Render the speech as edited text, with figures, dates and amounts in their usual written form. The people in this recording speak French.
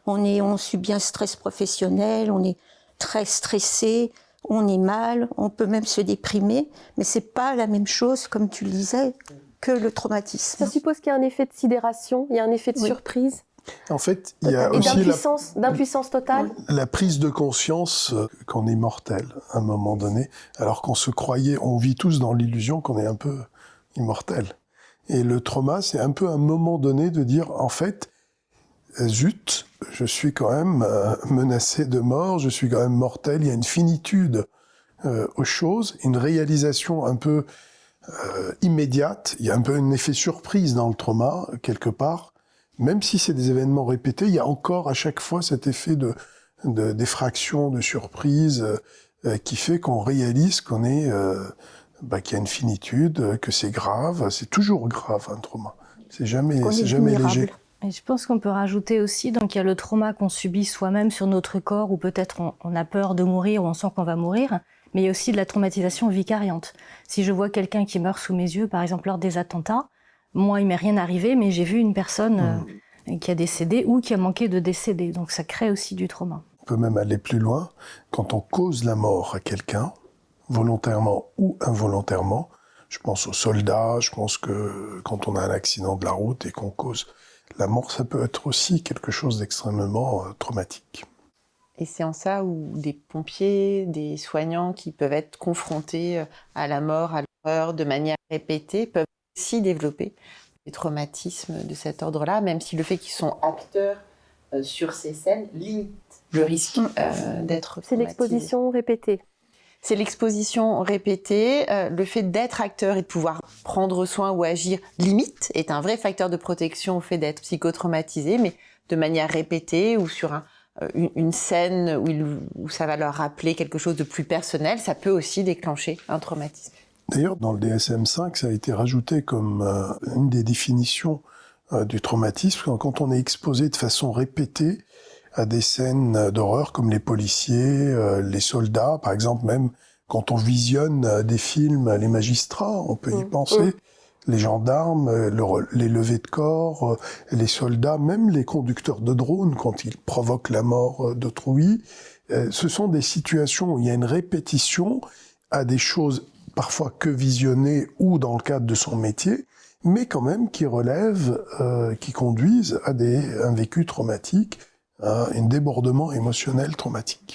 on subit un stress professionnel, on est très stressé, on est mal, on peut même se déprimer, mais c'est pas la même chose, comme tu le disais, que le traumatisme. Ça suppose qu'il y a un effet de sidération, il y a un effet de surprise. En fait, il y a aussi d'impuissance totale. La prise de conscience qu'on est mortel à un moment donné, alors qu'on se croyait, on vit tous dans l'illusion qu'on est un peu immortel. Et le trauma, c'est un peu un moment donné de dire, en fait, zut, je suis quand même menacé de mort, je suis quand même mortel, il y a une finitude aux choses, une réalisation un peu immédiate, il y a un peu un effet surprise dans le trauma, quelque part. Même si c'est des événements répétés, il y a encore à chaque fois cet effet d'effraction, de surprise, qui fait qu'on réalise qu'on est, qu'il y a une finitude, que c'est grave. C'est toujours grave, un trauma. C'est jamais léger. Et je pense qu'on peut rajouter aussi, donc il y a le trauma qu'on subit soi-même sur notre corps, ou peut-être on a peur de mourir, ou on sent qu'on va mourir, mais il y a aussi de la traumatisation vicariante. Si je vois quelqu'un qui meurt sous mes yeux, par exemple lors des attentats, moi, il m'est rien arrivé, mais j'ai vu une personne qui a décédé ou qui a manqué de décéder. Donc ça crée aussi du trauma. On peut même aller plus loin. Quand on cause la mort à quelqu'un, volontairement ou involontairement, je pense aux soldats, je pense que quand on a un accident de la route et qu'on cause la mort, ça peut être aussi quelque chose d'extrêmement traumatique. Et c'est en ça où des pompiers, des soignants qui peuvent être confrontés à la mort, à l'horreur de manière répétée, peuvent aussi développer des traumatismes de cet ordre-là, même si le fait qu'ils sont acteurs sur ces scènes limite le risque d'être traumatisés. C'est l'exposition répétée. C'est l'exposition répétée, le fait d'être acteur et de pouvoir prendre soin ou agir limite est un vrai facteur de protection au fait d'être psychotraumatisé, mais de manière répétée ou sur une scène où ça va leur rappeler quelque chose de plus personnel, ça peut aussi déclencher un traumatisme. D'ailleurs, dans le DSM-5, ça a été rajouté comme une des définitions du traumatisme, quand on est exposé de façon répétée à des scènes d'horreur comme les policiers, les soldats, par exemple même quand on visionne des films, les magistrats, on peut y penser, les gendarmes, les levées de corps, les soldats, même les conducteurs de drones quand ils provoquent la mort d'autrui. Ce sont des situations où il y a une répétition à des choses parfois que visionnées ou dans le cadre de son métier, mais quand même qui relèvent, qui conduisent à un vécu traumatique, à un débordement émotionnel traumatique.